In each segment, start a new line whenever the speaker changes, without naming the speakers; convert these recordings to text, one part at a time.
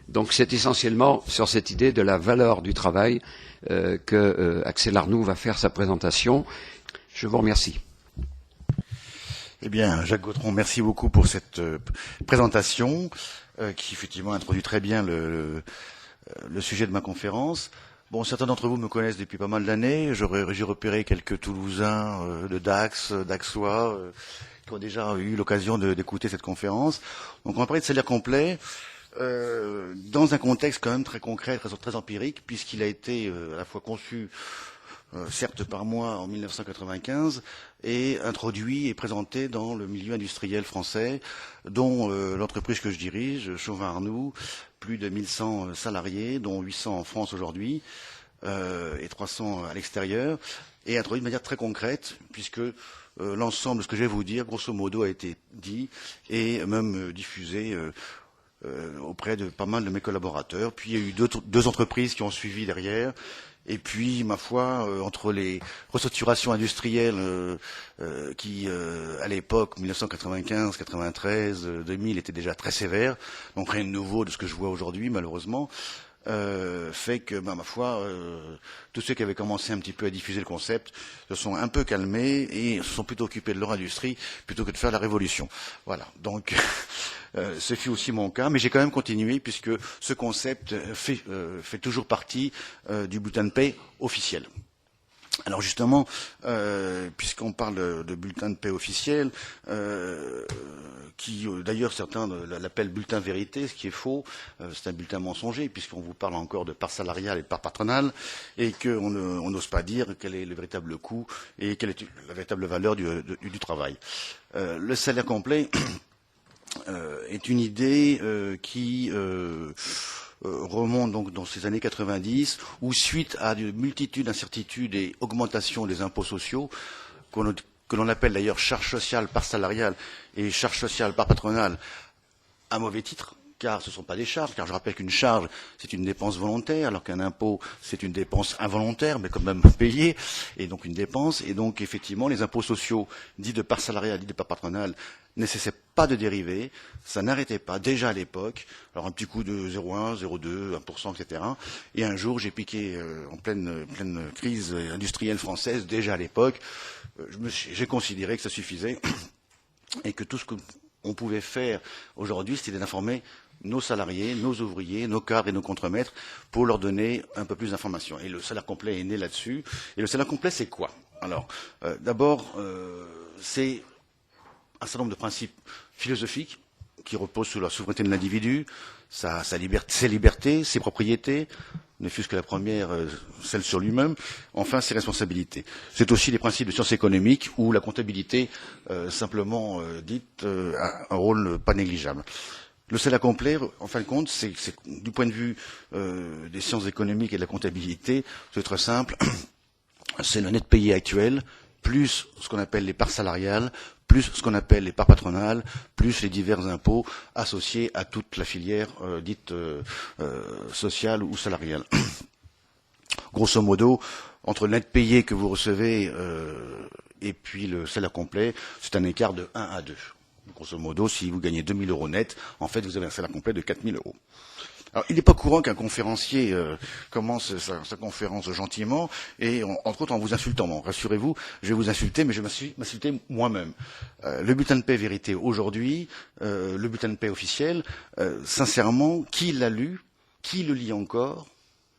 Donc c'est essentiellement sur cette idée de la valeur du travail que Axel Arnoux va faire sa présentation. Je vous remercie.
Eh bien, Jacques Gautron, merci beaucoup pour cette présentation qui effectivement introduit très bien le sujet de ma conférence. Bon, certains d'entre vous me connaissent depuis pas mal d'années. J'ai repéré quelques Toulousains de Dax, Daxois, qui ont déjà eu l'occasion d'écouter cette conférence. Donc on va parler de salaire complet dans un contexte quand même très concret, très empirique, puisqu'il a été à la fois conçu certes par moi en 1995, et introduit et présenté dans le milieu industriel français, dont l'entreprise que je dirige, Chauvin-Arnoux, plus de 1100 salariés, dont 800 en France aujourd'hui, et 300 à l'extérieur, et introduit de manière très concrète, puisque l'ensemble de ce que je vais vous dire, grosso modo, a été dit et même diffusé auprès de pas mal de mes collaborateurs. Puis il y a eu deux entreprises qui ont suivi derrière. Et puis, ma foi, entre les restructurations industrielles qui, à l'époque, 1995, 93, 2000, étaient déjà très sévères, donc rien de nouveau de ce que je vois aujourd'hui, malheureusement, fait que, ma foi, tous ceux qui avaient commencé un petit peu à diffuser le concept se sont un peu calmés et se sont plutôt occupés de leur industrie plutôt que de faire la révolution. Voilà, donc ce fut aussi mon cas, mais j'ai quand même continué puisque ce concept fait toujours partie du bulletin de paie officiel. Alors justement, puisqu'on parle de bulletin de paie officiel, qui d'ailleurs certains l'appellent bulletin vérité, ce qui est faux, c'est un bulletin mensonger, puisqu'on vous parle encore de part salariale et de part patronale, et qu'on n'ose pas dire quel est le véritable coût et quelle est la véritable valeur du travail. Le salaire complet est une idée qui remonte donc dans ces années 90, où suite à une multitude d'incertitudes et augmentation des impôts sociaux, que l'on appelle d'ailleurs charge sociale par salariale et charge sociale par patronale, à mauvais titre, car ce ne sont pas des charges, car je rappelle qu'une charge, c'est une dépense volontaire, alors qu'un impôt, c'est une dépense involontaire, mais quand même payée, et donc une dépense. Et donc, effectivement, les impôts sociaux, dits de part salariale, dits de part patronale, ne cessaient pas de dériver, ça n'arrêtait pas, déjà à l'époque, alors un petit coup de 0,1, 0,2, 1%, etc. Et un jour, j'ai piqué en pleine crise industrielle française, déjà à l'époque, j'ai considéré que ça suffisait, et que tout ce qu'on pouvait faire aujourd'hui, c'était d'informer nos salariés, nos ouvriers, nos cadres et nos contremaîtres pour leur donner un peu plus d'informations. Et le salaire complet est né là-dessus. Et le salaire complet, c'est quoi? Alors, d'abord, c'est un certain nombre de principes philosophiques qui reposent sur la souveraineté de l'individu, ses libertés, ses propriétés, ne fût-ce que la première, celle sur lui-même, enfin ses responsabilités. C'est aussi des principes de sciences économiques où la comptabilité, simplement dite, a un rôle pas négligeable. Le salaire complet, en fin de compte, c'est du point de vue des sciences économiques et de la comptabilité, c'est très simple, c'est le net payé actuel, plus ce qu'on appelle les parts salariales, plus ce qu'on appelle les parts patronales, plus les divers impôts associés à toute la filière dite sociale ou salariale. Grosso modo, entre le net payé que vous recevez et puis le salaire complet, c'est un écart de 1 à 2. Grosso modo, si vous gagnez 2 000 € net, en fait, vous avez un salaire complet de 4 000 €. Alors, il n'est pas courant qu'un conférencier commence sa conférence gentiment et, entre autres, en vous insultant. Bon, rassurez-vous, je vais vous insulter, mais je vais m'insulter moi-même. Le bulletin de paie vérité aujourd'hui, le bulletin de paie officiel, sincèrement, qui l'a lu, qui le lit encore,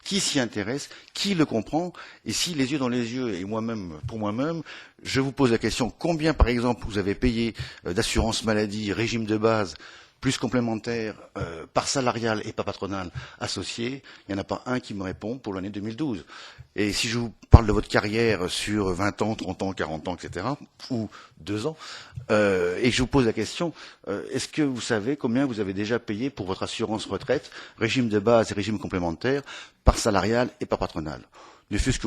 qui s'y intéresse, qui le comprend, et si les yeux dans les yeux, et moi-même, pour moi-même, je vous pose la question, combien, par exemple, vous avez payé d'assurance maladie, régime de base, plus complémentaire, par salarial et par patronal associé, il n'y en a pas un qui me répond pour l'année 2012. Et si je vous parle de votre carrière sur 20 ans, 30 ans, 40 ans, etc., ou 2 ans, et que je vous pose la question, est-ce que vous savez combien vous avez déjà payé pour votre assurance retraite, régime de base et régime complémentaire, par salarial et par patronal? Ne fût-ce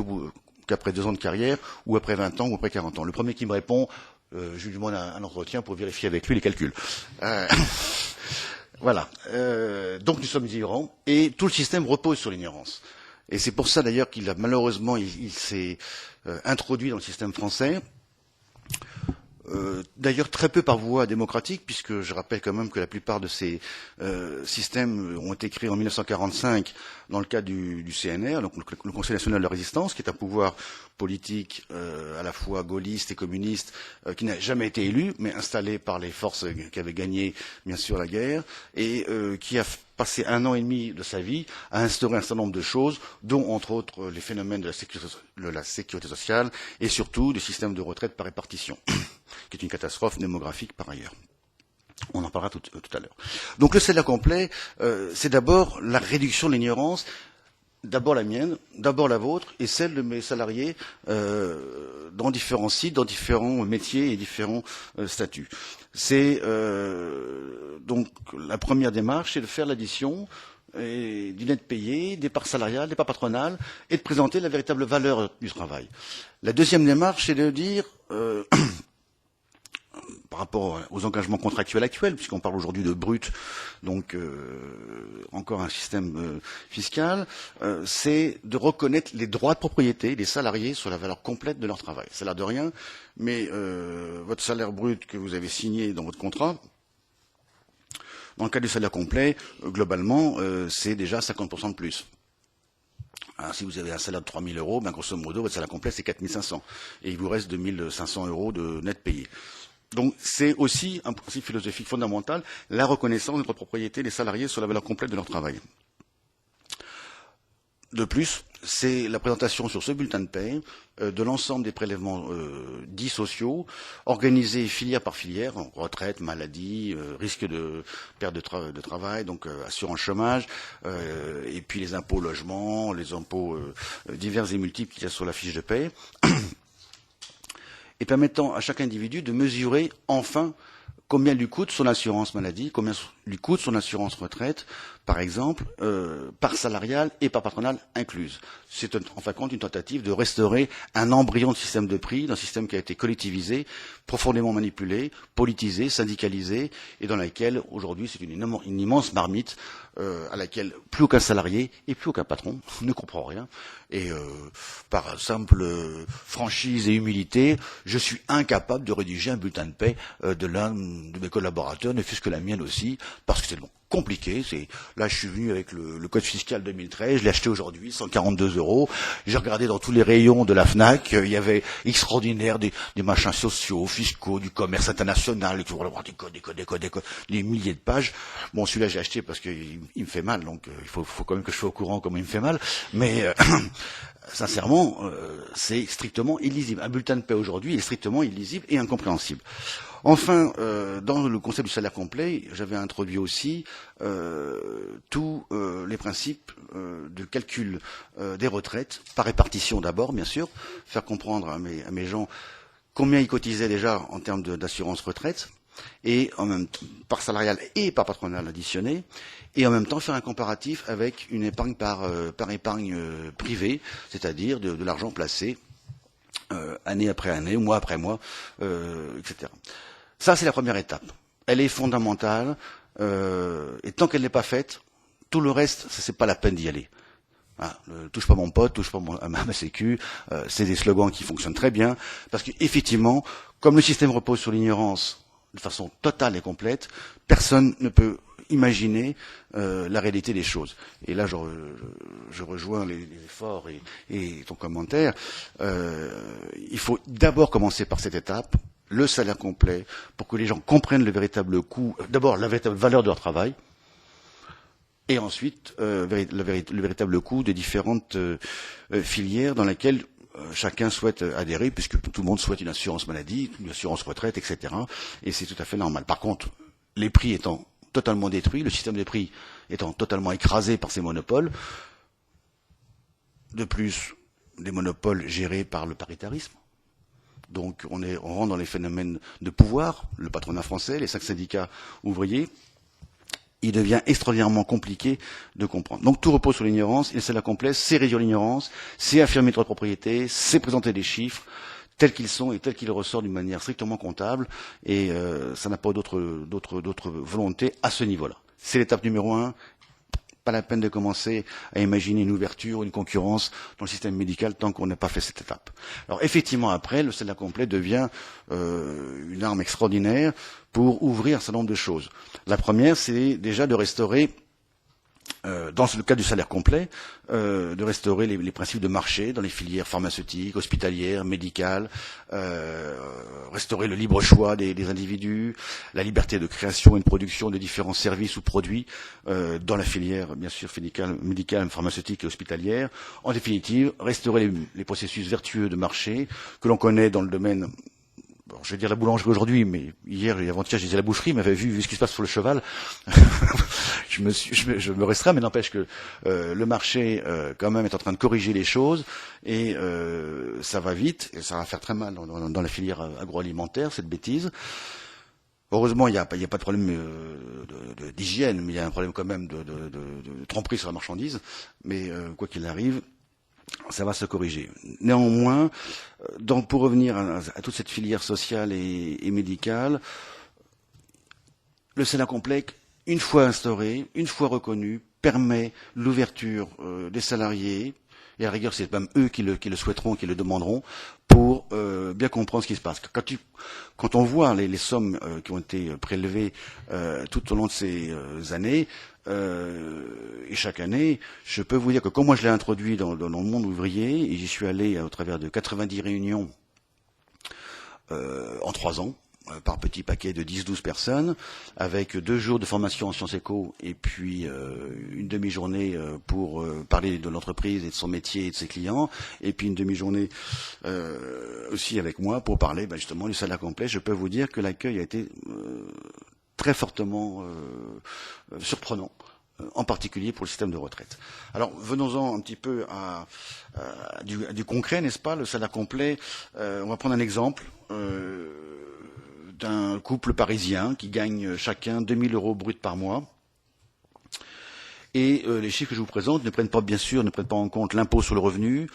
qu'après 2 ans de carrière, ou après 20 ans, ou après 40 ans. Le premier qui me répond, je lui demande un entretien pour vérifier avec lui les calculs. Voilà. Donc nous sommes ignorants et tout le système repose sur l'ignorance. Et c'est pour ça d'ailleurs qu'il a malheureusement il s'est introduit dans le système français. d'ailleurs très peu par voie démocratique, puisque je rappelle quand même que la plupart de ces systèmes ont été créés en 1945 dans le cadre du CNR, donc le Conseil national de la résistance, qui est un pouvoir politique à la fois gaulliste et communiste, qui n'a jamais été élu, mais installé par les forces qui avaient gagné, bien sûr, la guerre, et qui a passé 1 an et demi de sa vie à instaurer un certain nombre de choses, dont, entre autres, les phénomènes de la sécurité sociale et surtout des systèmes de retraite par répartition, qui est une catastrophe démographique par ailleurs. On en parlera tout à l'heure. Donc le salaire complet, c'est d'abord la réduction de l'ignorance, d'abord la mienne, d'abord la vôtre et celle de mes salariés dans différents sites, dans différents métiers et différents statuts. C'est donc la première démarche, c'est de faire l'addition du net payé, des parts salariales, des parts patronales, et de présenter la véritable valeur du travail. La deuxième démarche, c'est de dire par rapport aux engagements contractuels actuels, puisqu'on parle aujourd'hui de brut, donc encore un système fiscal, c'est de reconnaître les droits de propriété des salariés sur la valeur complète de leur travail. Ça a l'air de rien, mais votre salaire brut que vous avez signé dans votre contrat, dans le cas du salaire complet, globalement, c'est déjà 50% de plus. Alors, si vous avez un salaire de 3 000 euros, ben, grosso modo, votre salaire complet, c'est 4 500. Et il vous reste 2 500 euros de net payé. Donc, c'est aussi un principe philosophique fondamental, la reconnaissance de la propriété des salariés sur la valeur complète de leur travail. De plus, c'est la présentation sur ce bulletin de paie de l'ensemble des prélèvements dits sociaux, organisés filière par filière, retraite, maladie, risque de perte de travail, donc assurance chômage, et puis les impôts logement, les impôts divers et multiples qu'il y a sur la fiche de paie, et permettant à chaque individu de mesurer enfin combien lui coûte son assurance maladie, combien lui coûte son assurance retraite, par exemple, par salariale et par patronale incluse. C'est en fin de compte une tentative de restaurer un embryon de système de prix, d'un système qui a été collectivisé, profondément manipulé, politisé, syndicalisé, et dans laquelle, aujourd'hui, c'est une immense marmite à laquelle plus aucun salarié et plus aucun patron ne comprend rien. Et par simple franchise et humilité, je suis incapable de rédiger un bulletin de paie de l'un de mes collaborateurs, ne fût-ce que la mienne aussi, parce que c'est compliqué. Là, je suis venu avec le code fiscal 2013, je l'ai acheté aujourd'hui, 142 €. J'ai regardé dans tous les rayons de la Fnac, il y avait extraordinaire des machins sociaux, fiscaux, du commerce international, des codes, des milliers de pages. Bon, celui-là, j'ai acheté parce qu'il me fait mal, donc il faut quand même que je sois au courant comment il me fait mal. Mais sincèrement, c'est strictement illisible. Un bulletin de paie aujourd'hui est strictement illisible et incompréhensible. Enfin, dans le concept du salaire complet, j'avais introduit aussi tous les principes de calcul des retraites, par répartition d'abord, bien sûr, faire comprendre à mes gens combien ils cotisaient déjà en termes d'assurance retraite, et en même temps, par salariale et par patronale additionnée, et en même temps faire un comparatif avec une épargne par épargne privée, c'est-à-dire de l'argent placé année après année, mois après mois, etc. Ça, c'est la première étape. Elle est fondamentale, et tant qu'elle n'est pas faite, tout le reste, c'est pas la peine d'y aller. Voilà, touche pas mon pote, touche pas à ma sécu, c'est des slogans qui fonctionnent très bien, parce qu'effectivement, comme le système repose sur l'ignorance de façon totale et complète, personne ne peut imaginer la réalité des choses. Et là, je rejoins les efforts et ton commentaire. Il faut d'abord commencer par cette étape, le salaire complet, pour que les gens comprennent le véritable coût, d'abord la véritable valeur de leur travail, et ensuite le véritable coût des différentes filières dans lesquelles chacun souhaite adhérer, puisque tout le monde souhaite une assurance maladie, une assurance retraite, etc. Et c'est tout à fait normal. Par contre, les prix étant totalement détruits, le système des prix étant totalement écrasé par ces monopoles, de plus, des monopoles gérés par le paritarisme. Donc on rentre dans les phénomènes de pouvoir, le patronat français, les 5 syndicats ouvriers, il devient extraordinairement compliqué de comprendre. Donc tout repose sur l'ignorance, et le salaire complet, c'est réduire l'ignorance, c'est affirmer le droit de propriété, c'est présenter des chiffres tels qu'ils sont et tels qu'ils ressortent d'une manière strictement comptable, et ça n'a pas d'autre volonté à ce niveau-là. C'est l'étape numéro 1, pas la peine de commencer à imaginer une ouverture ou une concurrence dans le système médical tant qu'on n'a pas fait cette étape. Alors effectivement, après, le salaire complet devient une arme extraordinaire pour ouvrir un certain nombre de choses. La première, c'est déjà de restaurer dans le cas du salaire complet, de restaurer les principes de marché dans les filières pharmaceutiques, hospitalières, médicales, restaurer le libre choix des individus, la liberté de création et de production de différents services ou produits dans la filière, bien sûr, médicale, pharmaceutique et hospitalière. En définitive, restaurer les processus vertueux de marché que l'on connaît dans le domaine. Bon, je vais dire la boulangerie aujourd'hui, mais hier et avant-hier, je disais la boucherie, m'avait vu ce qui se passe sur le cheval. je me restreins, mais n'empêche que le marché, quand même, est en train de corriger les choses, et ça va vite, et ça va faire très mal dans la filière agroalimentaire, cette bêtise. Heureusement, il n'y a pas de problème d'hygiène, mais il y a un problème quand même de tromperie sur la marchandise. Mais quoi qu'il arrive, ça va se corriger. Néanmoins, pour revenir à toute cette filière sociale et médicale, le salaire complet, une fois instauré, une fois reconnu, permet l'ouverture des salariés, et à la rigueur, c'est même eux qui le souhaiteront, qui le demanderont, pour bien comprendre ce qui se passe. Quand on voit les sommes qui ont été prélevées tout au long de ces années, et chaque année, je peux vous dire que comme moi je l'ai introduit dans le monde ouvrier, et j'y suis allé au travers de 90 réunions en 3 ans, par petit paquet de 10-12 personnes, avec 2 jours de formation en sciences éco et puis une demi-journée pour parler de l'entreprise et de son métier et de ses clients, et puis une demi-journée aussi avec moi pour parler justement du salaire complet. Je peux vous dire que l'accueil a été très fortement surprenant, en particulier pour le système de retraite. Alors, venons-en un petit peu à du concret, n'est-ce pas, le salaire complet. On va prendre un exemple d'un couple parisien qui gagne chacun 2000 € bruts par mois. Et les chiffres que je vous présente ne prennent pas en compte l'impôt sur le revenu,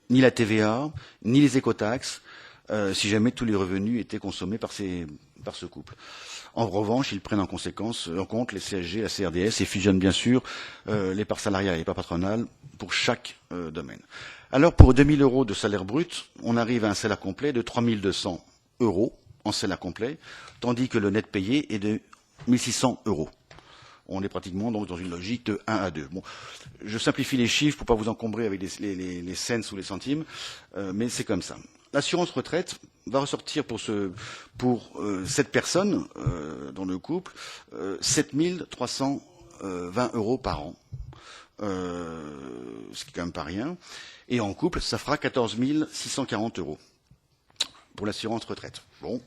ni la TVA, ni les écotaxes, si jamais tous les revenus étaient consommés par ce couple. En revanche, ils prennent en compte les CSG, la CRDS et fusionnent bien sûr les parts salariales et les parts patronales pour chaque domaine. Alors pour 2000 € de salaire brut, on arrive à un salaire complet de 3200 € en salaire complet, tandis que le net payé est de 1600 €. On est pratiquement donc dans une logique de 1 à 2. Bon, je simplifie les chiffres pour pas vous encombrer avec les cents ou les centimes, mais c'est comme ça. L'assurance retraite va ressortir pour cette personne dans le couple 7320 € par an, ce qui est quand même pas rien. Et en couple, ça fera 14 640 € pour l'assurance retraite. Bon,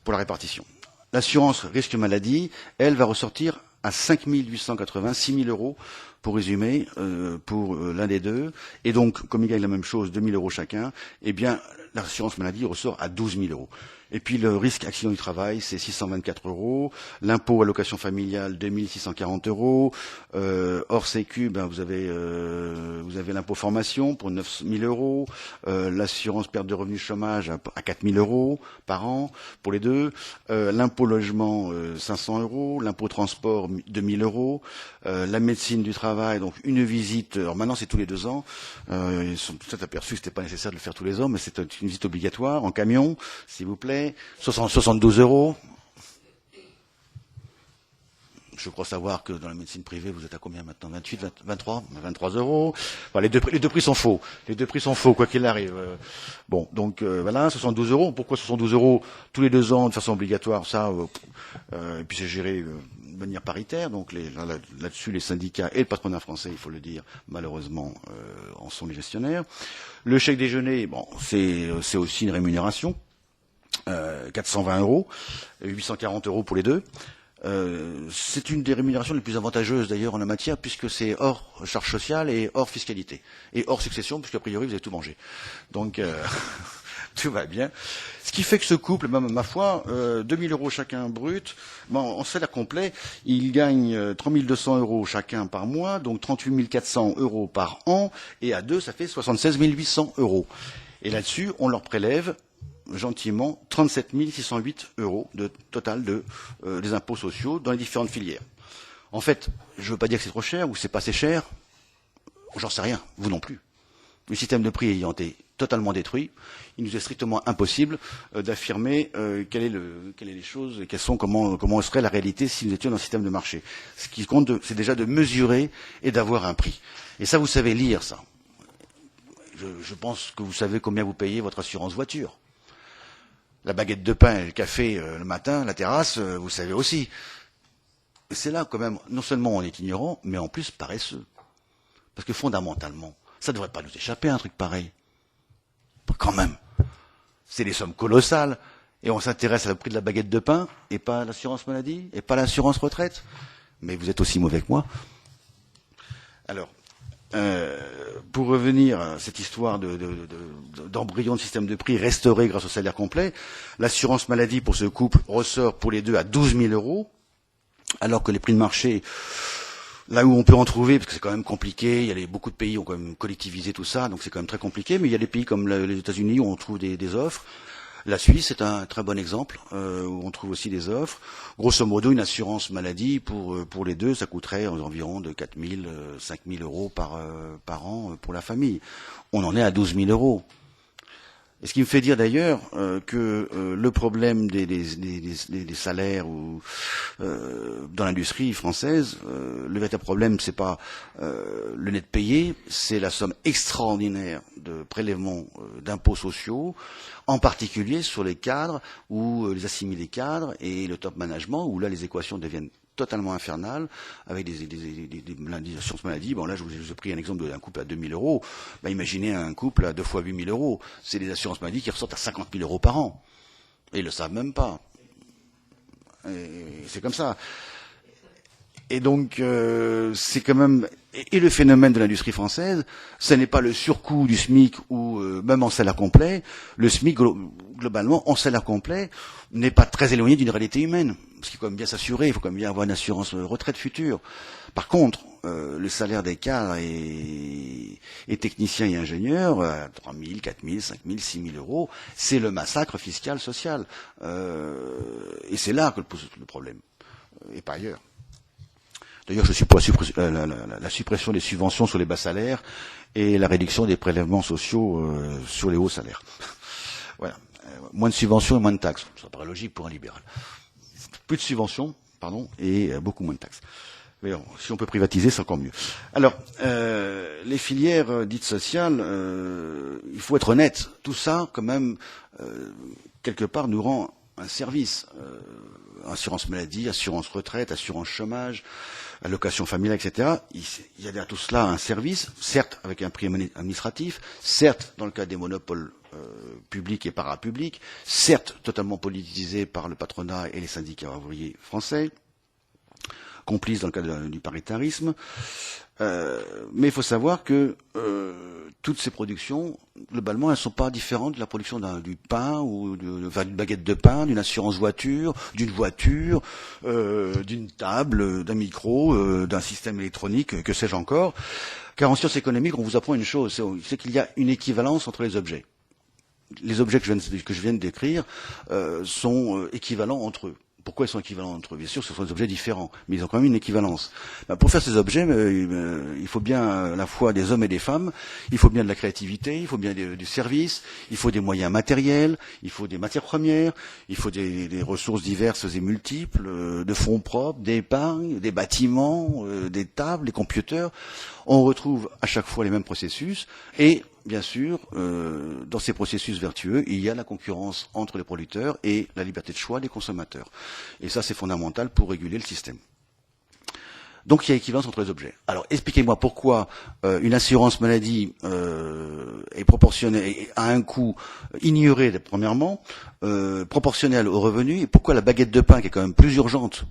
pour la répartition. L'assurance risque maladie, elle va ressortir à 5 880, 6 000 € pour résumer, pour l'un des deux. Et donc, comme ils gagnent la même chose, 2 000 € chacun, eh bien, l'assurance maladie ressort à 12 000 €. Et puis le risque accident du travail, c'est 624 €. L'impôt allocation familiale, 2640 €. Hors sécu, vous avez l'impôt formation pour 9 000 €. L'assurance perte de revenus chômage à 4 000 € par an pour les deux. L'impôt logement, 500 €. L'impôt transport, 2 000 €. La médecine du travail, donc une visite. Alors maintenant, c'est tous les 2 ans. Ils sont peut-être aperçus que c'était pas nécessaire de le faire tous les ans, mais c'est une visite obligatoire en camion, s'il vous plaît. 72 €. Je crois savoir que dans la médecine privée, vous êtes à combien maintenant? 28, 23 €. Enfin, les deux prix sont faux. Les deux prix sont faux, quoi qu'il arrive. Bon, donc voilà, 72 €. Pourquoi 72 € tous les 2 ans de façon obligatoire? Ça, et puis c'est géré de manière paritaire. Donc là-dessus, les syndicats et le patronat français, il faut le dire, malheureusement, en sont les gestionnaires. Le chèque déjeuner, bon, c'est aussi une rémunération. 420 €, 840 € pour les deux. C'est une des rémunérations les plus avantageuses d'ailleurs en la matière, puisque c'est hors charge sociale et hors fiscalité. Et hors succession, puisqu'a priori vous avez tout mangé. Donc tout va bien. Ce qui fait que ce couple, ma foi, 2 000 € chacun brut, en salaire complet, ils gagnent 3 200 € chacun par mois, donc 38 400 € par an, et à deux, ça fait 76 800 €. Et là-dessus, on leur prélève gentiment 37 608 € de total des impôts sociaux dans les différentes filières. En fait, je ne veux pas dire que c'est trop cher ou que c'est pas assez cher. J'en sais rien, vous non plus. Le système de prix ayant été totalement détruit, il nous est strictement impossible d'affirmer quelles les choses, comment serait la réalité si nous étions dans un système de marché. Ce qui compte, c'est déjà de mesurer et d'avoir un prix. Et ça, vous savez lire ça. Je pense que vous savez combien vous payez votre assurance voiture. La baguette de pain et le café le matin, la terrasse, vous savez aussi. C'est là quand même, non seulement on est ignorant, mais en plus paresseux. Parce que fondamentalement, ça ne devrait pas nous échapper un truc pareil. Quand même. C'est des sommes colossales. Et on s'intéresse à le prix de la baguette de pain, et pas à l'assurance maladie, et pas à l'assurance retraite. Mais vous êtes aussi mauvais que moi. Alors, pour revenir à cette histoire d'embryon de système de prix restauré grâce au salaire complet, l'assurance maladie pour ce couple ressort pour les deux à 12 000 €, alors que les prix de marché, là où on peut en trouver, parce que c'est quand même compliqué, il y a beaucoup de pays qui ont quand même collectivisé tout ça, donc c'est quand même très compliqué, mais il y a des pays comme les États-Unis où on trouve des offres. La Suisse est un très bon exemple, où on trouve aussi des offres. Grosso modo, une assurance maladie pour les deux, ça coûterait environ de 4 000, 5 000 € par an pour la famille. On en est à 12 000 €. Et ce qui me fait dire d'ailleurs que le problème des salaires dans l'industrie française, le véritable problème, c'est pas le net payé, c'est la somme extraordinaire de prélèvements d'impôts sociaux, en particulier sur les cadres ou les assimilés cadres et le top management, où là les équations deviennent totalement infernales, avec des assurances maladie. Bon, là, je vous ai pris un exemple d'un couple à 2 000 €. Ben, imaginez un couple à 2 fois 8 000 €. C'est des assurances maladie qui ressortent à 50 000 € par an. Et ils le savent même pas. C'est comme ça. Et donc, c'est quand même... Et le phénomène de l'industrie française, ce n'est pas le surcoût du SMIC ou même en salaire complet. Le SMIC, globalement, en salaire complet, n'est pas très éloigné d'une réalité humaine. Parce qu'il faut quand même bien s'assurer, il faut quand même bien avoir une assurance retraite future. Par contre, le salaire des cadres et techniciens et ingénieurs, 3 000, 4 000, 5 000, 6 000 €, c'est le massacre fiscal, social. Et c'est là que pose le problème, et pas ailleurs. D'ailleurs, je suis pour la suppression des subventions sur les bas salaires et la réduction des prélèvements sociaux sur les hauts salaires. Voilà. Moins de subventions et moins de taxes. Ça paraît logique pour un libéral. Plus de subventions, pardon, et beaucoup moins de taxes. Mais bon, si on peut privatiser, c'est encore mieux. Alors, les filières dites sociales, il faut être honnête. Tout ça, quand même, quelque part, nous rend un service. Assurance maladie, assurance retraite, assurance chômage, allocation familiale, etc. Il y a derrière tout cela un service, certes avec un prix administratif, certes dans le cas des monopoles publics et parapublics, certes totalement politisé par le patronat et les syndicats ouvriers français, complices dans le cadre du paritarisme. Mais il faut savoir que toutes ces productions, globalement, elles ne sont pas différentes de la production du pain ou d'une baguette de pain, d'une assurance voiture, d'une table, d'un micro, d'un système électronique, que sais-je encore. Car en sciences économiques, on vous apprend une chose, c'est qu'il y a une équivalence entre les objets. Les objets que je viens de décrire sont équivalents entre eux. Pourquoi ils sont équivalents entre eux? Bien sûr, ce sont des objets différents, mais ils ont quand même une équivalence. Pour faire ces objets, il faut bien à la fois des hommes et des femmes, il faut bien de la créativité, il faut bien du service, il faut des moyens matériels, il faut des matières premières, il faut des ressources diverses et multiples, de fonds propres, d'épargne, des bâtiments, des tables, des computers. On retrouve à chaque fois les mêmes processus et bien sûr, dans ces processus vertueux, il y a la concurrence entre les producteurs et la liberté de choix des consommateurs. Et ça, c'est fondamental pour réguler le système. Donc, il y a équivalence entre les objets. Alors, expliquez-moi pourquoi une assurance maladie est proportionnelle à un coût ignoré, premièrement, proportionnel aux revenus, et pourquoi la baguette de pain, qui est quand même plus urgente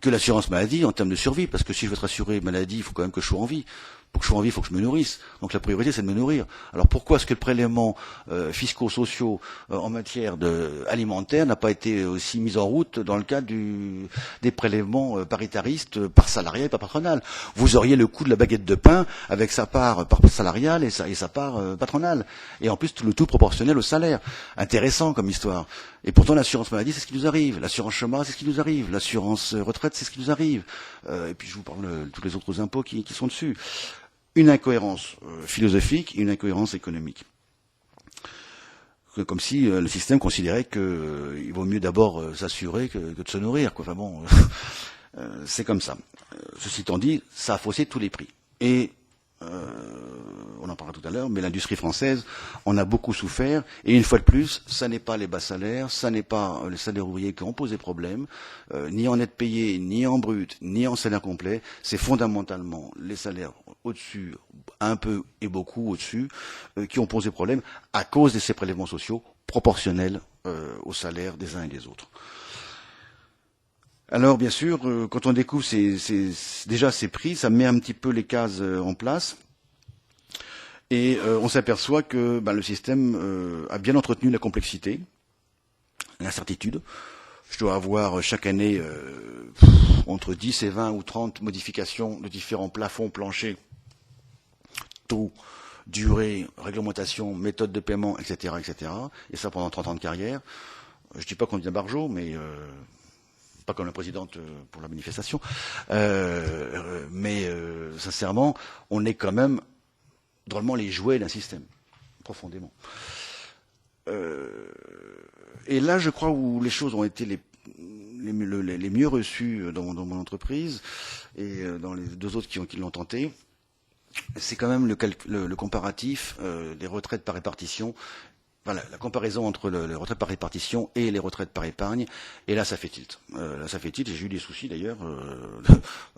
que l'assurance maladie en termes de survie, parce que si je veux être assuré maladie, il faut quand même que je sois en vie. Pour que je sois en vie, il faut que je me nourrisse. Donc la priorité, c'est de me nourrir. Alors pourquoi est-ce que le prélèvement fiscaux-sociaux en matière alimentaire n'a pas été aussi mis en route dans le cadre des prélèvements paritaristes par salariat et par patronal? Vous auriez le coût de la baguette de pain avec sa part salariale et sa part patronale. Et en plus, le tout proportionnel au salaire. Intéressant comme histoire. Et pourtant, l'assurance maladie, c'est ce qui nous arrive. L'assurance chômage, c'est ce qui nous arrive. L'assurance retraite, c'est ce qui nous arrive. Et puis, je vous parle de tous les autres impôts qui sont dessus. Une incohérence philosophique et une incohérence économique. Comme si le système considérait qu'il vaut mieux d'abord s'assurer que de se nourrir, quoi. Enfin bon, c'est comme ça. Ceci étant dit, ça a faussé tous les prix. Et on en parlera tout à l'heure, mais l'industrie française en a beaucoup souffert. Et une fois de plus, ça n'est pas les bas salaires, ça n'est pas les salaires ouvriers qui ont posé problème, ni en net payé, ni en brut, ni en salaire complet. C'est fondamentalement les salaires au-dessus, un peu et beaucoup au-dessus, qui ont posé problème à cause de ces prélèvements sociaux proportionnels aux salaires des uns et des autres. Alors, bien sûr, quand on découvre déjà ces prix, ça met un petit peu les cases en place. Et on s'aperçoit que le système a bien entretenu la complexité, l'incertitude. Je dois avoir chaque année entre 10 et 20 ou 30 modifications de différents plafonds, planchers, taux, durée, réglementation, méthode de paiement, etc., etc. Et ça pendant 30 ans de carrière. Je dis pas qu'on devient barjot, mais pas comme la présidente pour la manifestation. Mais sincèrement, on est quand même drôlement les jouets d'un système, profondément. Et là, je crois où les choses ont été les mieux reçues dans mon entreprise et dans les deux autres qui l'ont tenté, c'est quand même le comparatif des retraites par répartition. Voilà, la comparaison entre les retraites par répartition et les retraites par épargne, et là ça fait tilt. Et j'ai eu des soucis d'ailleurs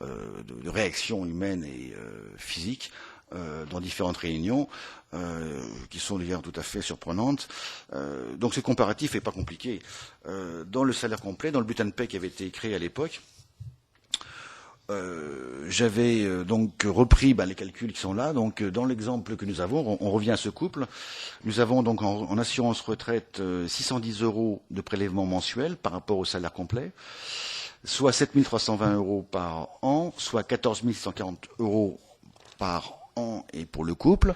de réaction humaine et physique dans différentes réunions qui sont d'ailleurs tout à fait surprenantes. Donc ce comparatif n'est pas compliqué. Dans le salaire complet, dans le bulletin de paie qui avait été créé à l'époque, j'avais donc repris les calculs qui sont là. Donc dans l'exemple que nous avons, on revient à ce couple. Nous avons donc en assurance retraite 610 € de prélèvement mensuel par rapport au salaire complet, soit 7 320 € par an, soit 14 140 € par an et pour le couple.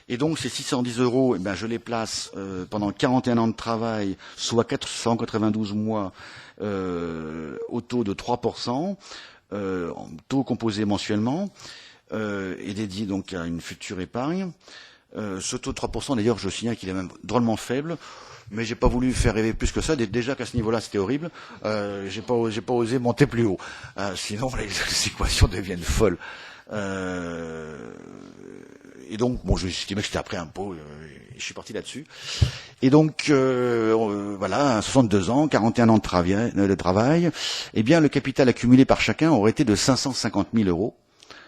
Et donc ces 610 €, je les place pendant 41 ans de travail, soit 492 mois au taux de 3%. Taux composé mensuellement et dédié donc à une future épargne. Ce taux de 3%, d'ailleurs, je signale qu'il est même drôlement faible, mais j'ai pas voulu faire rêver plus que ça. Déjà qu'à ce niveau-là, c'était horrible. J'ai pas osé monter plus haut. Sinon, les équations deviennent folles. Et donc, je estimais que c'était après impôt, je suis parti là-dessus. Et donc, voilà, 62 ans, 41 ans de travail, eh bien, le capital accumulé par chacun aurait été de 550 000 €,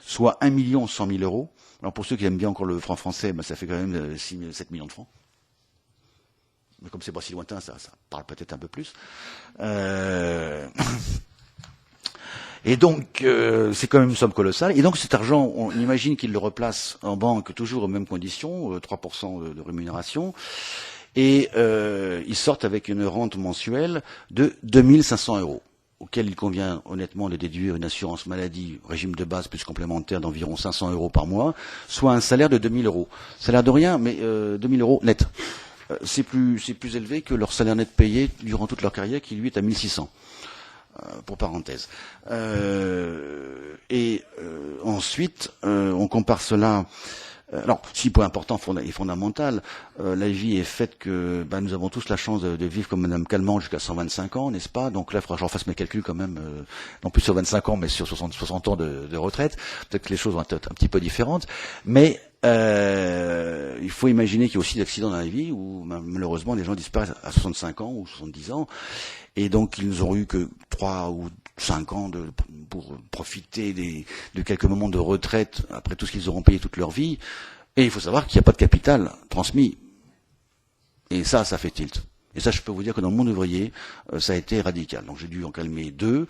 soit 1 100 000 €. Alors, pour ceux qui aiment bien encore le franc français, ça fait quand même 7 millions de francs. Mais comme c'est pas si lointain, ça parle peut-être un peu plus. Et donc, c'est quand même une somme colossale. Et donc, cet argent, on imagine qu'il le replace en banque toujours aux mêmes conditions, 3% de rémunération. Et ils sortent avec une rente mensuelle de 2 500 €, auquel il convient honnêtement de déduire une assurance maladie, régime de base plus complémentaire d'environ 500 € par mois, soit un salaire de 2 000 €. Salaire de rien, mais 2 000 € net. C'est plus élevé que leur salaire net payé durant toute leur carrière, qui lui est à 1 600. Pour parenthèse. Ensuite, on compare cela. Alors, si point important et fondamental, la vie est faite que nous avons tous la chance de vivre comme Madame Calment jusqu'à 125 ans, n'est-ce pas? Donc là, il faudra que j'en fasse mes calculs quand même, non plus sur 25 ans, mais sur 60 ans de retraite. Peut-être que les choses vont être un petit peu différentes, mais il faut imaginer qu'il y a aussi des accidents dans la vie où malheureusement les gens disparaissent à 65 ans ou 70 ans. Et donc, ils n'auront eu que 3 ou 5 ans pour profiter de quelques moments de retraite après tout ce qu'ils auront payé toute leur vie. Et il faut savoir qu'il n'y a pas de capital transmis. Et ça fait tilt. Et ça, je peux vous dire que dans le monde ouvrier, ça a été radical. Donc, j'ai dû en calmer 2.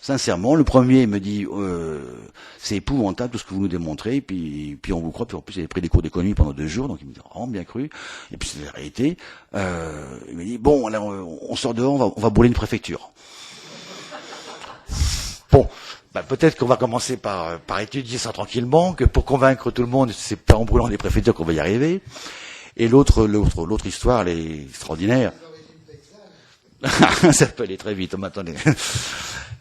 Sincèrement, le premier me dit c'est épouvantable tout ce que vous nous démontrez, puis on vous croit, puis en plus il avait pris des cours d'économie pendant 2 jours, donc il me dit vraiment bien cru, et puis c'est la réalité. Il me dit bon, alors on sort dehors, on va brûler une préfecture. Bon, peut-être qu'on va commencer par étudier ça tranquillement, que pour convaincre tout le monde, c'est pas en brûlant des préfectures qu'on va y arriver. Et l'autre histoire, elle est extraordinaire. Ça peut aller très vite. Mais attendez.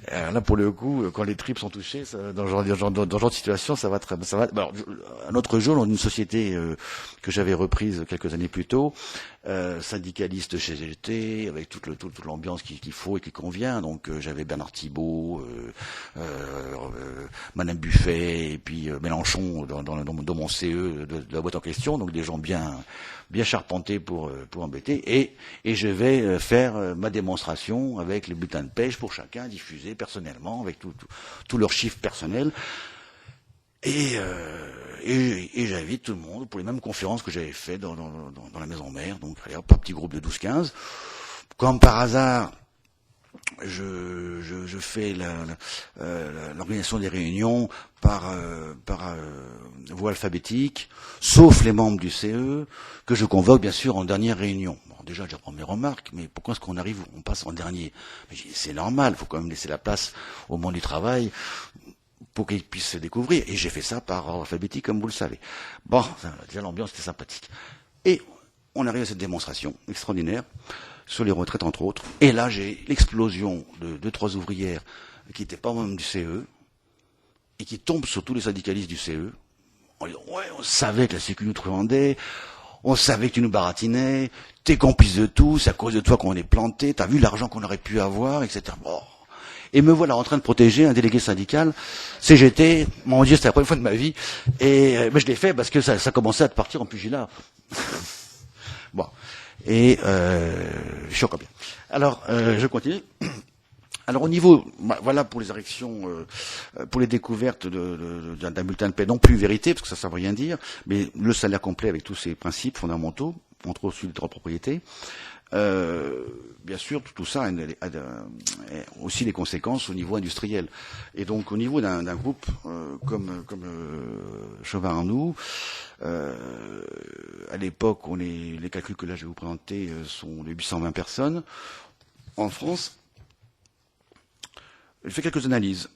Alors là, pour le coup, quand les tripes sont touchées, dans ce genre de situation, ça va très. Ça va. Alors, un autre jour, dans une société que j'avais reprise quelques années plus tôt, syndicaliste chez CGT, avec toute l'ambiance qu'il faut et qui convient. Donc, j'avais Bernard Thibault, Madame Buffet, et puis Mélenchon dans mon CE de la boîte en question. Donc, des gens bien charpentés pour embêter. Et je vais faire ma démonstration avec les bulletins de pêche pour chacun, diffusés personnellement, avec tous leurs chiffres personnels. Et j'invite tout le monde pour les mêmes conférences que j'avais fait dans la maison mère. Donc, allez, hop, un petit groupe de 12-15. Comme par hasard, je fais l'organisation des réunions par voie alphabétique, sauf les membres du CE, que je convoque bien sûr en dernière réunion. Bon, déjà, j'apprends mes remarques, mais pourquoi est-ce qu'on arrive, on passe en dernier? C'est normal, il faut quand même laisser la place au monde du travail pour qu'ils puissent se découvrir. Et j'ai fait ça par ordre alphabétique, comme vous le savez. Bon, déjà l'ambiance était sympathique. Et on arrive à cette démonstration extraordinaire sur les retraites, entre autres. Et là, j'ai l'explosion de 2-3 ouvrières qui n'étaient pas membres du CE et qui tombent sur tous les syndicalistes du CE en disant « Ouais, on savait que la Sécu nous truandait, on savait que tu nous baratinais, t'es complice de tout, c'est à cause de toi qu'on est planté, t'as vu l'argent qu'on aurait pu avoir, etc. » Bon. Et me voilà en train de protéger un délégué syndical, CGT, mon Dieu, c'était la première fois de ma vie, et mais je l'ai fait parce que ça commençait à partir en pugilat. Bon. Et je suis encore bien. Alors, je continue. Alors au niveau, voilà pour les érections, pour les découvertes d'un bulletin de paie, non plus vérité, parce que ça ne veut rien dire, mais le salaire complet avec tous ces principes fondamentaux, entre autres celui de droit de propriété. Bien sûr, tout ça a aussi des conséquences au niveau industriel. Et donc, au niveau d'un groupe comme Chauvin-Arnoux, à l'époque, les calculs que là je vais vous présenter sont de 820 personnes. En France, je fais quelques analyses.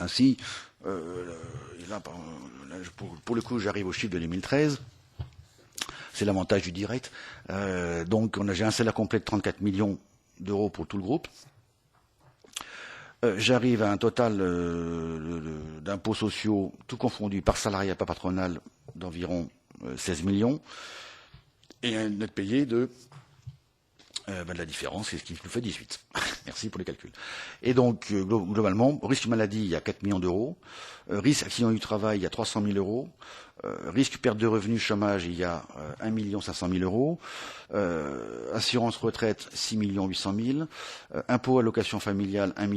Ainsi, là, pour le coup, j'arrive au chiffre de 2013. C'est l'avantage du direct. Donc, j'ai un salaire complet de 34 millions d'euros pour tout le groupe. J'arrive à un total d'impôts sociaux, tout confondu, par salariat, pas patronal, d'environ 16 millions. Et un net payé de la différence, c'est ce qui nous fait 18. Merci pour les calculs. Et donc, globalement, risque maladie, il y a 4 millions d'euros. Risque accident du travail, il y a 300 000 euros. Risque perte de revenus, chômage, il y a 1 500 000 euros. Assurance retraite, 6 800 000. Impôt allocation familiale, 1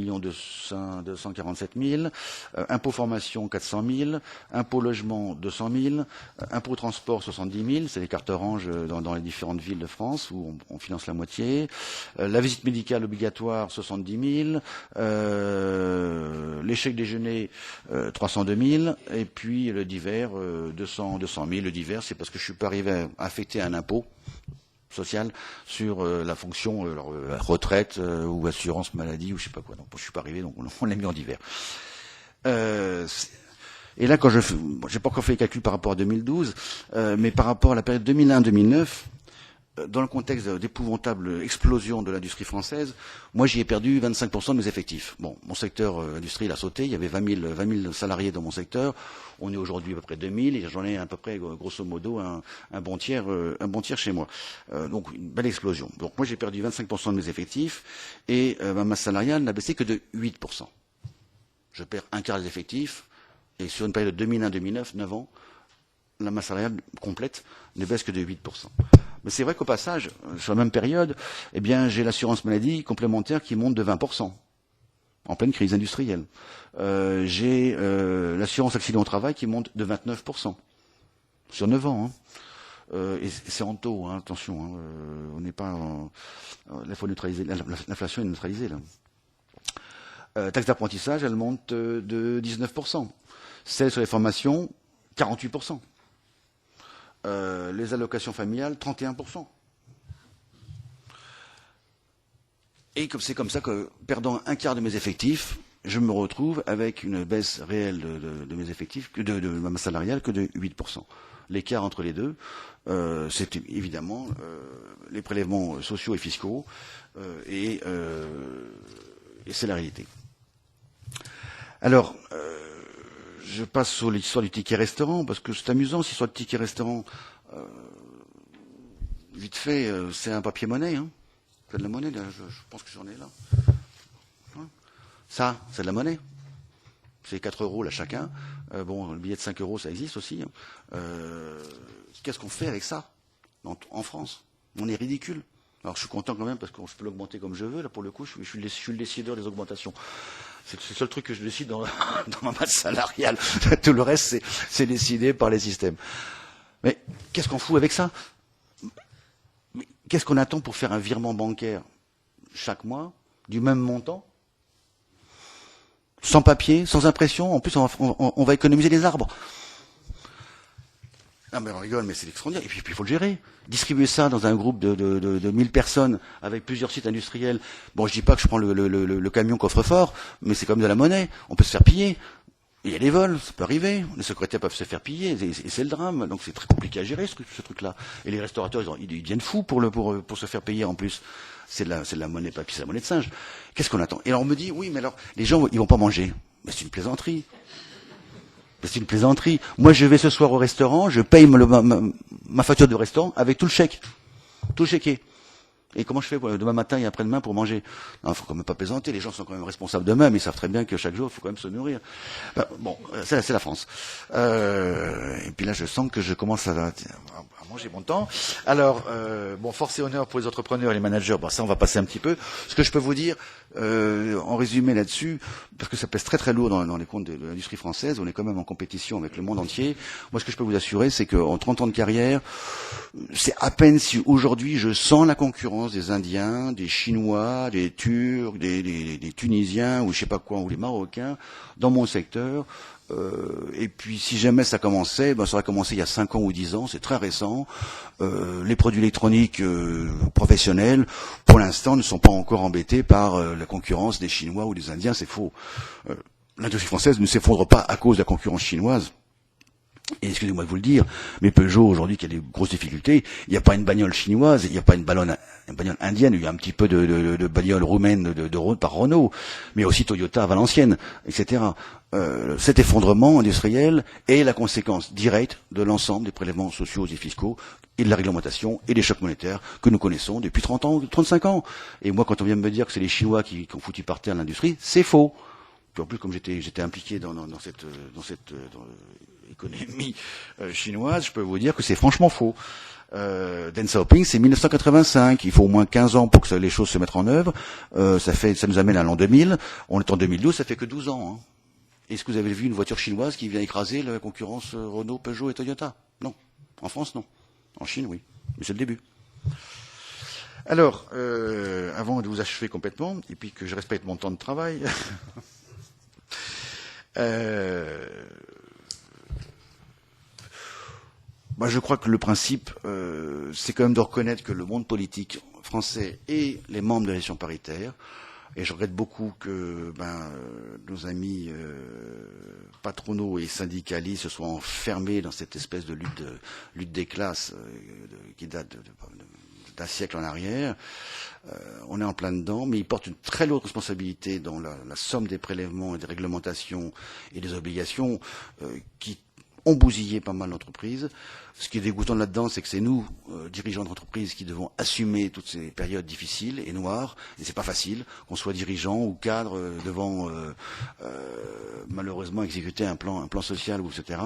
247 000. Impôt formation, 400 000. Impôt logement, 200 000. Impôt transport, 70 000. C'est les cartes orange dans les différentes villes de France où on finance la moitié. La visite médicale obligatoire, 70 000. L'échec déjeuner, 302 000. Et puis le divers, 200 000. Le divers, c'est parce que je suis pas arrivé à affecter un impôt social sur la fonction retraite ou assurance maladie ou je sais pas quoi. Donc je suis pas arrivé, donc on l'a mis en divers. Et là, quand j'ai pas encore fait les calculs par rapport à 2012, mais par rapport à la période 2001-2009, dans le contexte d'épouvantable explosion de l'industrie française, moi j'y ai perdu 25% de mes effectifs. Bon, mon secteur industrie il a sauté, il y avait 20 000 salariés dans mon secteur, on est aujourd'hui à peu près 2000 et j'en ai à peu près grosso modo un bon tiers chez moi. Donc une belle explosion. Donc moi j'ai perdu 25% de mes effectifs et ma masse salariale n'a baissé que de 8%. Je perds un quart des effectifs et sur une période de 2001-2009, 9 ans, la masse salariale complète ne baisse que de 8%. Mais c'est vrai qu'au passage, sur la même période, eh bien, j'ai l'assurance maladie complémentaire qui monte de 20%, en pleine crise industrielle. J'ai l'assurance accident au travail qui monte de 29%, sur 9 ans. Hein. Et c'est en taux, hein, attention, hein, on n'est pas... il faut neutraliser, l'inflation est neutralisée, là. Taxe d'apprentissage, elle monte de 19%. Celle sur les formations, 48%. Les allocations familiales, 31%. Et c'est comme ça que, perdant un quart de mes effectifs, je me retrouve avec une baisse réelle de mes effectifs, de ma masse salariale, que de 8%. L'écart entre les deux, c'est évidemment les prélèvements sociaux et fiscaux, et c'est la réalité. Alors, je passe sur l'histoire du ticket restaurant, parce que c'est amusant, cette histoire de ticket restaurant. Vite fait, c'est un papier-monnaie. Hein. C'est de la monnaie, je pense que j'en ai là. Ça, c'est de la monnaie. C'est 4 € là chacun. Bon, le billet de 5 € ça existe aussi. Hein. Qu'est-ce qu'on fait avec ça en France? On est ridicule. Alors je suis content quand même parce que je peux l'augmenter comme je veux. Là pour le coup, je suis le décideur des augmentations. C'est le seul truc que je décide dans ma masse salariale. Tout le reste, c'est décidé par les systèmes. Mais qu'est-ce qu'on fout avec ça? Qu'est-ce qu'on attend pour faire un virement bancaire chaque mois du même montant? Sans papier, sans impression, en plus on va économiser des arbres. Ah mais on rigole, mais c'est extraordinaire. Et puis il faut le gérer. Distribuer ça dans un groupe de 1000 personnes avec plusieurs sites industriels. Bon, je dis pas que je prends le camion coffre-fort, mais c'est comme de la monnaie. On peut se faire piller. Il y a des vols, ça peut arriver. Les secrétaires peuvent se faire piller, et c'est le drame. Donc c'est très compliqué à gérer ce truc-là. Et les restaurateurs, ils deviennent fous pour se faire payer en plus. C'est de la monnaie papier, c'est de la monnaie de singe. Qu'est-ce qu'on attend? Et alors on me dit, oui, mais alors les gens, ils vont pas manger. Mais c'est une plaisanterie. C'est une plaisanterie. Moi, je vais ce soir au restaurant, je paye ma facture de restaurant avec tout le chèque. Tout chéqué. Et comment je fais demain matin et après-demain pour manger? Il faut quand même pas plaisanter, les gens sont quand même responsables d'eux-mêmes, ils savent très bien que chaque jour, il faut quand même se nourrir. Bon, c'est la France. Et puis là, je sens que je commence à manger mon temps. Alors, bon, force et honneur pour les entrepreneurs et les managers, bon, ça on va passer un petit peu. Ce que je peux vous dire, en résumé là-dessus, parce que ça pèse très très lourd dans les comptes de l'industrie française, on est quand même en compétition avec le monde entier. Moi, ce que je peux vous assurer, c'est qu'en 30 ans de carrière, c'est à peine si aujourd'hui je sens la concurrence des Indiens, des Chinois, des Turcs, des Tunisiens, ou je sais pas quoi, ou les Marocains, dans mon secteur. Et puis si jamais ça commençait, ça aurait commencé il y a 5 ans ou 10 ans, c'est très récent. Les produits électroniques professionnels, pour l'instant, ne sont pas encore embêtés par la concurrence des Chinois ou des Indiens, c'est faux. L'industrie française ne s'effondre pas à cause de la concurrence chinoise. Et excusez-moi de vous le dire, mais Peugeot aujourd'hui qui a des grosses difficultés, il n'y a pas une bagnole chinoise, il n'y a pas une bagnole indienne, il y a un petit peu de bagnole roumaine par Renault, mais aussi Toyota à Valenciennes, etc. Cet effondrement industriel est la conséquence directe de l'ensemble des prélèvements sociaux et fiscaux et de la réglementation et des chocs monétaires que nous connaissons depuis 30 ans, 35 ans. Et moi, quand on vient me dire que c'est les Chinois qui ont foutu par terre l'industrie, c'est faux. Puis en plus, comme j'étais impliqué dans cette économie chinoise, je peux vous dire que c'est franchement faux. Deng Xiaoping, c'est 1985. Il faut au moins 15 ans pour que les choses se mettent en œuvre. Ça nous amène à l'an 2000. On est en 2012, ça fait que 12 ans. Hein. Est-ce que vous avez vu une voiture chinoise qui vient écraser la concurrence Renault, Peugeot et Toyota? Non. En France, non. En Chine, oui. Mais c'est le début. Alors, avant de vous achever complètement, et puis que je respecte mon temps de travail, je crois que le principe, c'est quand même de reconnaître que le monde politique français et les membres de la gestion paritaire, et je regrette beaucoup que nos amis patronaux et syndicalistes se soient enfermés dans cette espèce de lutte des classes qui date d'un siècle en arrière. On est en plein dedans, mais ils portent une très lourde responsabilité dans la somme des prélèvements et des réglementations et des obligations qui ont bousillé pas mal d'entreprises. Ce qui est dégoûtant là-dedans, c'est que c'est nous, dirigeants d'entreprise, qui devons assumer toutes ces périodes difficiles et noires. Et c'est pas facile, qu'on soit dirigeant ou cadre devant malheureusement exécuter un plan social, etc.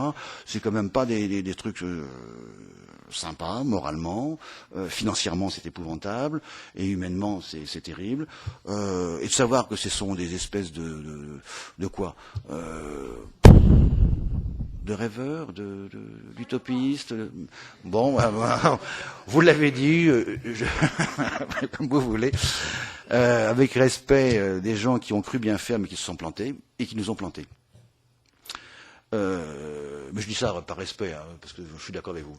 C'est quand même pas des trucs sympas, moralement, financièrement c'est épouvantable, et humainement c'est terrible. Et de savoir que ce sont des espèces de quoi de rêveurs, d'utopistes. Bon, vous l'avez dit, comme vous voulez, avec respect des gens qui ont cru bien faire mais qui se sont plantés et qui nous ont plantés. Mais je dis ça par respect, parce que je suis d'accord avec vous.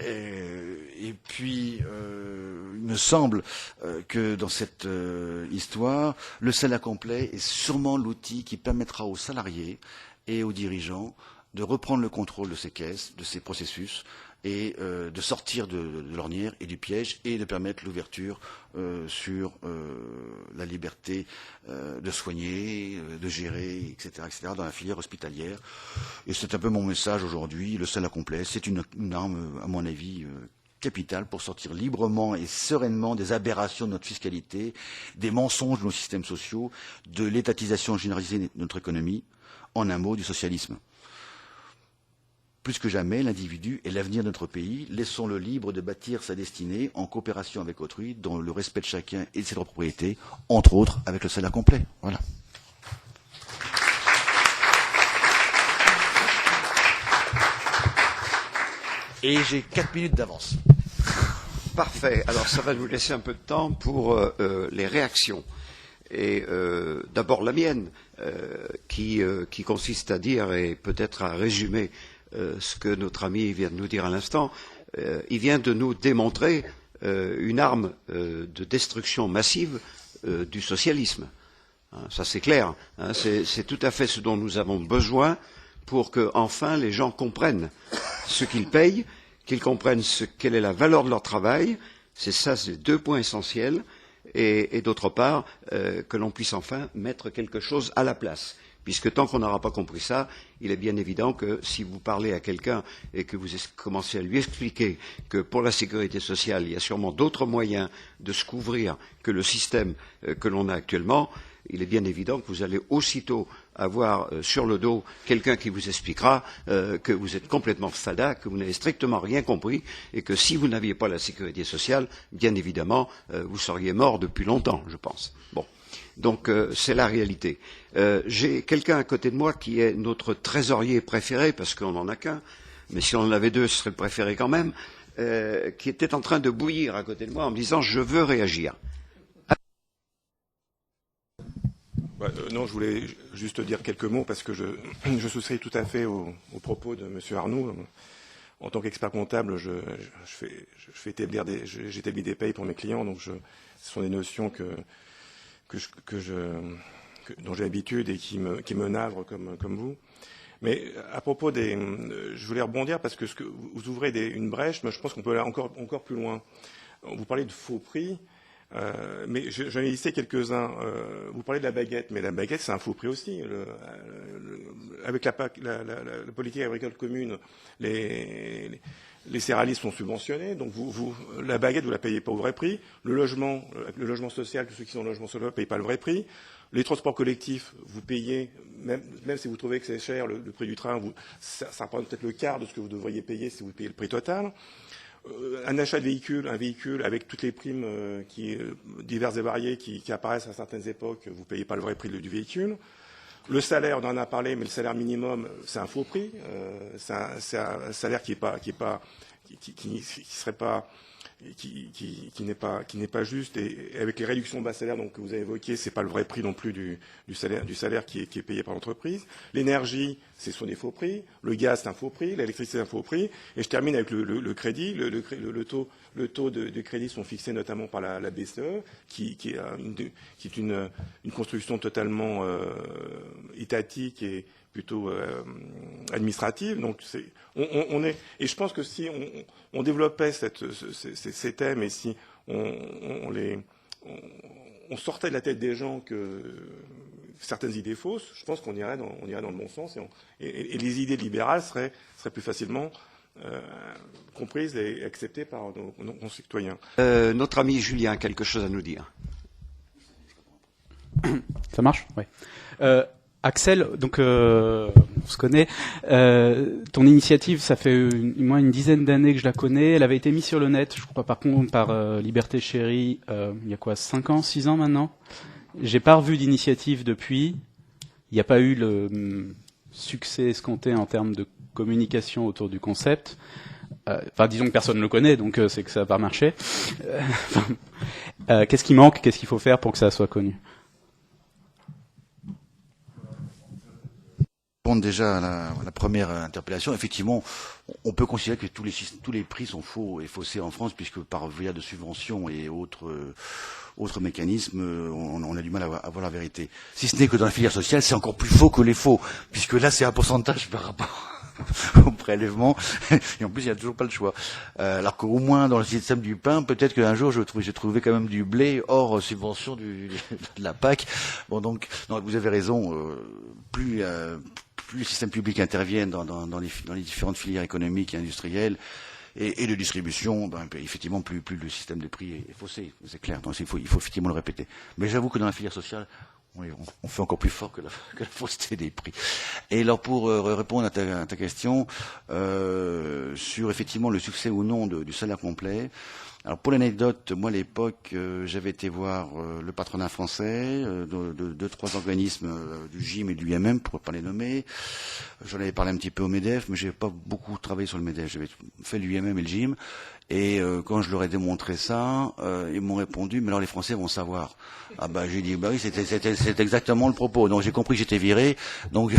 Et puis, il me semble que dans cette histoire, le salaire complet est sûrement l'outil qui permettra aux salariés et aux dirigeants de reprendre le contrôle de ces caisses, de ces processus, et de sortir de l'ornière et du piège et de permettre l'ouverture sur la liberté de soigner, de gérer, etc., dans la filière hospitalière. Et c'est un peu mon message aujourd'hui. Le salaire complet, c'est une arme, à mon avis, capitale pour sortir librement et sereinement des aberrations de notre fiscalité, des mensonges de nos systèmes sociaux, de l'étatisation généralisée de notre économie, en un mot, du socialisme. Plus que jamais, l'individu est l'avenir de notre pays. Laissons-le libre de bâtir sa destinée en coopération avec autrui, dans le respect de chacun et de ses droits de propriété, entre autres avec le salaire complet. Voilà. Et j'ai 4 minutes d'avance.
Parfait. Alors ça va nous laisser un peu de temps pour les réactions. Et d'abord la mienne, qui consiste à dire et peut-être à résumer ce que notre ami vient de nous dire à l'instant. Il vient de nous démontrer une arme de destruction massive du socialisme. Hein, ça c'est clair. Hein, c'est tout à fait ce dont nous avons besoin pour que enfin les gens comprennent ce qu'ils payent, qu'ils comprennent quelle est la valeur de leur travail. C'est deux points essentiels. Et d'autre part, que l'on puisse enfin mettre quelque chose à la place. Puisque tant qu'on n'aura pas compris ça, il est bien évident que si vous parlez à quelqu'un et que vous commencez à lui expliquer que pour la sécurité sociale, il y a sûrement d'autres moyens de se couvrir que le système que l'on a actuellement, il est bien évident que vous allez aussitôt avoir sur le dos quelqu'un qui vous expliquera que vous êtes complètement fada, que vous n'avez strictement rien compris et que si vous n'aviez pas la sécurité sociale, bien évidemment, vous seriez mort depuis longtemps, je pense. Bon. Donc c'est la réalité. J'ai quelqu'un à côté de moi qui est notre trésorier préféré, parce qu'on n'en a qu'un, mais si on en avait deux, ce serait le préféré quand même, qui était en train de bouillir à côté de moi en me disant « je veux réagir ».
Non, je voulais juste dire quelques mots parce que je souscris tout à fait aux propos de M. Arnoux. En tant qu'expert comptable, j'établis des payes pour mes clients, donc ce sont des notions dont j'ai l'habitude et qui me navrent comme vous. Mais à propos je voulais rebondir parce que vous ouvrez une brèche, mais je pense qu'on peut aller encore plus loin. Vous parlez de faux prix. Mais j'en ai listé quelques-uns. Vous parlez de la baguette, mais la baguette, c'est un faux prix aussi. Avec la politique agricole commune, les céréalistes sont subventionnés, donc la baguette, vous la payez pas au vrai prix. Le logement social, tous ceux qui sont en logement social ne payent pas le vrai prix. Les transports collectifs, vous payez, même si vous trouvez que c'est cher, le prix du train, ça représente peut-être le quart de ce que vous devriez payer si vous payez le prix total. Un achat de véhicule, un véhicule avec toutes les primes diverses et variées qui apparaissent à certaines époques, vous ne payez pas le vrai prix du véhicule. Le salaire, on en a parlé, mais le salaire minimum, c'est un faux prix. C'est un salaire qui n'est pas juste. Et avec les réductions de bas salaire que vous avez évoquées, c'est pas le vrai prix non plus du salaire qui est payé par l'entreprise. L'énergie, ce sont des faux prix. Le gaz, c'est un faux prix. L'électricité, c'est un faux prix. Et je termine avec le crédit. Le taux de crédit sont fixés notamment par la BCE, qui est une construction totalement étatique et plutôt administrative. Donc et je pense que si on développait ces thèmes et si on sortait de la tête des gens que certaines idées fausses, je pense qu'on irait dans le bon sens et les idées libérales seraient plus facilement comprises et acceptées par nos concitoyens.
Notre ami Julien a quelque chose à nous dire.
Ça marche ? Oui. Axel, donc on se connaît. Ton initiative, ça fait moins une dizaine d'années que je la connais. Elle avait été mise sur le net, je crois par contre par Liberté Chérie, il y a quoi, 5 ans, 6 ans maintenant. J'ai pas revu d'initiative depuis. Il n'y a pas eu le succès escompté en termes de communication autour du concept. Enfin, disons que personne ne le connaît, donc c'est que ça n'a pas marché. Qu'est-ce qui manque ? Qu'est-ce qu'il faut faire pour que ça soit connu ?
répondre déjà à la première interpellation, effectivement, on peut considérer que tous les prix sont faux et faussés en France, puisque par via de subventions et autres mécanismes, on a du mal à voir la vérité. Si ce n'est que dans la filière sociale, c'est encore plus faux que les faux, puisque là, c'est un pourcentage par rapport au prélèvement, et en plus, il n'y a toujours pas le choix. Alors qu'au moins, dans le système du pain, peut-être qu'un jour, j'ai trouvé quand même du blé hors subvention de la PAC. Bon, donc, non, vous avez raison, plus le système public intervient dans les différentes filières économiques et industrielles, et de distribution, effectivement, plus le système de prix est faussé, c'est clair. Donc il faut effectivement le répéter. Mais j'avoue que dans la filière sociale, on fait encore plus fort que la fausseté des prix. Et alors pour répondre à ta question sur effectivement le succès ou non du salaire complet. Alors pour l'anecdote, moi à l'époque, j'avais été voir le patronat français, deux, trois organismes du GIM et du UMM, pour ne pas les nommer. J'en avais parlé un petit peu au MEDEF, mais j'ai pas beaucoup travaillé sur le MEDEF. J'avais fait l'UMM et le GIM. Et quand je leur ai démontré ça, ils m'ont répondu, mais alors les Français vont savoir. Ah bah j'ai dit, bah oui, c'est exactement le propos. Donc j'ai compris que j'étais viré. Donc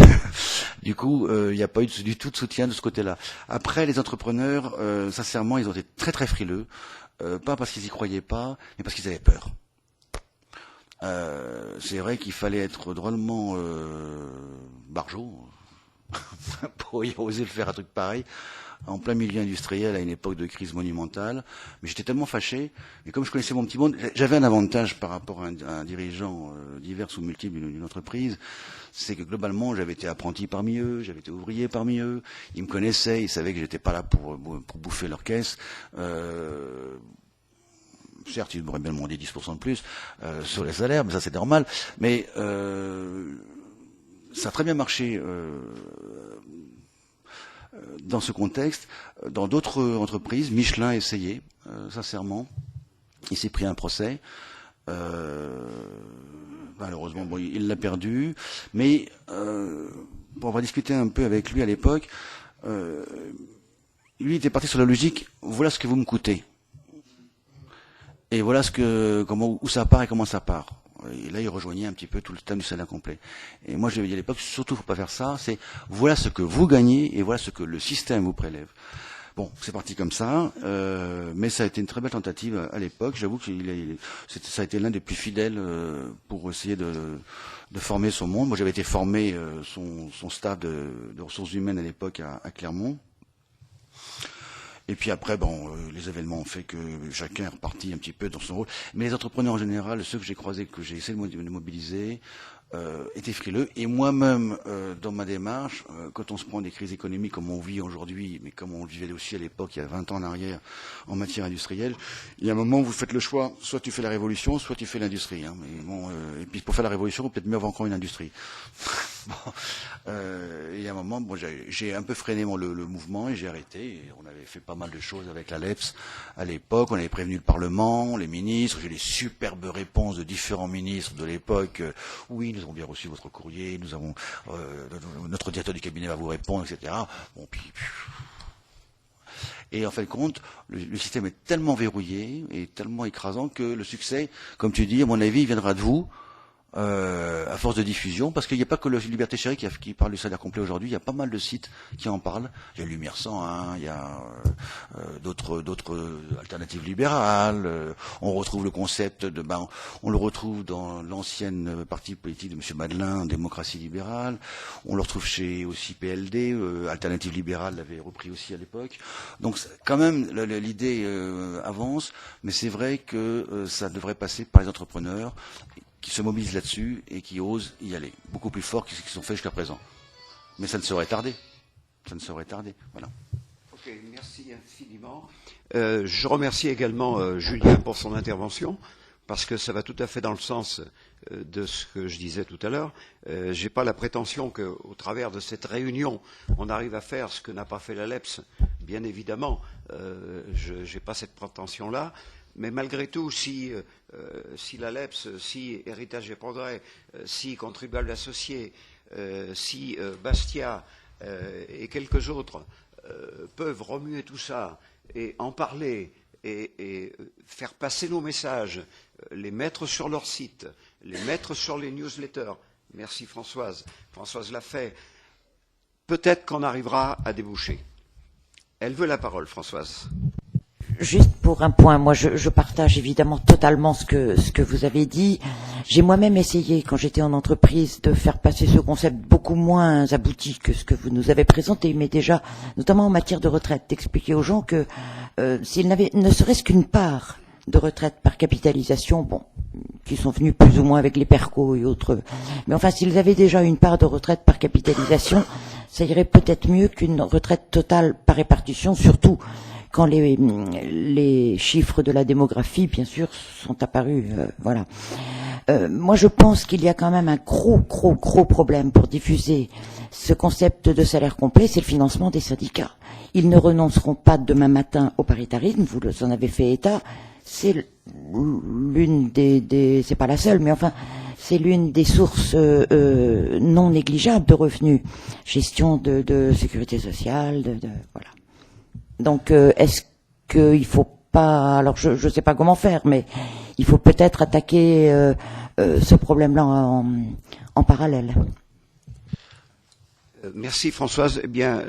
du coup, il n'y a pas eu du tout de soutien de ce côté-là. Après, les entrepreneurs, sincèrement, ils ont été très très frileux. Pas parce qu'ils y croyaient pas, mais parce qu'ils avaient peur. C'est vrai qu'il fallait être drôlement barjot pour y oser faire un truc pareil, en plein milieu industriel à une époque de crise monumentale. Mais j'étais tellement fâché, et comme je connaissais mon petit monde, j'avais un avantage par rapport à un dirigeant divers ou multiple d'une entreprise, c'est que globalement j'avais été apprenti parmi eux, j'avais été ouvrier parmi eux, ils me connaissaient, ils savaient que j'étais pas là pour bouffer leur caisse. Certes, ils m'auraient bien demandé 10% de plus sur les salaires, mais ça c'est normal. Mais ça a très bien marché dans ce contexte. Dans d'autres entreprises, Michelin a essayé, sincèrement. Il s'est pris un procès. Malheureusement, bon, il l'a perdu. Mais on va discuter un peu avec lui à l'époque. Lui était parti sur la logique, voilà ce que vous me coûtez. Et voilà où ça part et comment ça part. Et là, il rejoignait un petit peu tout le thème du salaire complet. Et moi, je lui ai dit à l'époque, surtout, faut pas faire ça. C'est voilà ce que vous gagnez et voilà ce que le système vous prélève. Bon, c'est parti comme ça, mais ça a été une très belle tentative à l'époque. J'avoue que ça a été l'un des plus fidèles pour essayer de former son monde. Moi, j'avais été formé son staff de ressources humaines à l'époque à Clermont. Et puis après, les événements ont fait que chacun est reparti un petit peu dans son rôle. Mais les entrepreneurs en général, ceux que j'ai croisés, que j'ai essayé de mobiliser, étaient frileux. Et moi-même, dans ma démarche, quand on se prend des crises économiques comme on vit aujourd'hui, mais comme on le vivait aussi à l'époque, il y a 20 ans en arrière, en matière industrielle, il y a un moment où vous faites le choix, soit tu fais la révolution, soit tu fais l'industrie. Hein. Mais et puis pour faire la révolution, peut-être mieux avoir encore une industrie. Il y a un moment, j'ai un peu freiné le mouvement et j'ai arrêté. Et on avait fait pas mal de choses avec la LEPS à l'époque. On avait prévenu le Parlement, les ministres. J'ai des superbes réponses de différents ministres de l'époque. Oui, nous avons bien reçu votre courrier. Nous avons notre directeur du cabinet va vous répondre, etc. Bon, et en fin de compte, le système est tellement verrouillé et tellement écrasant que le succès, comme tu dis, à mon avis, il viendra de vous. À force de diffusion, parce qu'il n'y a pas que le Liberté Chérie qui parle du salaire complet aujourd'hui, il y a pas mal de sites qui en parlent. Il y a Lumière 101, il y a d'autres alternatives libérales. On retrouve le concept on le retrouve dans l'ancienne parti politique de M. Madelin, Démocratie libérale. On le retrouve chez aussi PLD, Alternative libérale l'avait repris aussi à l'époque. Donc quand même l'idée avance, mais c'est vrai que ça devrait passer par les entrepreneurs qui se mobilisent là-dessus et qui osent y aller, beaucoup plus fort que ce qu'ils ont fait jusqu'à présent. Mais ça ne saurait tarder. Ça ne saurait tarder. Voilà.
Ok, merci infiniment. Je remercie également Julien pour son intervention, parce que ça va tout à fait dans le sens de ce que je disais tout à l'heure. Je n'ai pas la prétention qu'au travers de cette réunion, on arrive à faire ce que n'a pas fait la LEPS. Bien évidemment, je n'ai pas cette prétention-là. Mais malgré tout, si la LEPS, si Héritage et Progrès, si Contribuables Associés, si Bastia et quelques autres peuvent remuer tout ça et en parler et faire passer nos messages, les mettre sur leur site, les mettre sur les newsletters. Merci Françoise. Françoise l'a fait. peut-être qu'on arrivera à déboucher. Elle veut la parole, Françoise.
Juste pour un point, moi je partage évidemment totalement ce que vous avez dit. J'ai moi-même essayé, quand j'étais en entreprise, de faire passer ce concept beaucoup moins abouti que ce que vous nous avez présenté, mais déjà, notamment en matière de retraite, d'expliquer aux gens que s'ils n'avaient ne serait-ce qu'une part de retraite par capitalisation, bon, qui sont venus plus ou moins avec les PERCO et autres, mais enfin s'ils avaient déjà une part de retraite par capitalisation, ça irait peut-être mieux qu'une retraite totale par répartition, surtout quand les chiffres de la démographie, bien sûr, sont apparus. Voilà. Moi, je pense qu'il y a quand même un gros problème pour diffuser ce concept de salaire complet, c'est le financement des syndicats. Ils ne renonceront pas demain matin au paritarisme, vous en avez fait état. C'est l'une des c'est pas la seule, mais enfin, c'est l'une des sources non négligeables de revenus. Gestion de sécurité sociale, voilà. Donc, est-ce qu'il faut pas, alors je ne sais pas comment faire, mais il faut peut-être attaquer ce problème-là en parallèle.
Merci Françoise. Eh bien,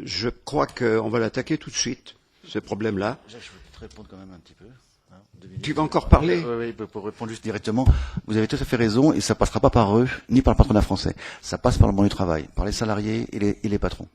je crois qu'on va l'attaquer tout de suite, ce problème-là.
Je vais peut-être répondre quand même un petit peu.
Tu vas encore parler?
Oui, pour répondre juste directement, vous avez tout à fait raison, et ça passera pas par eux, ni par le patronat français. Ça passe par le monde du travail, par les salariés et les patrons.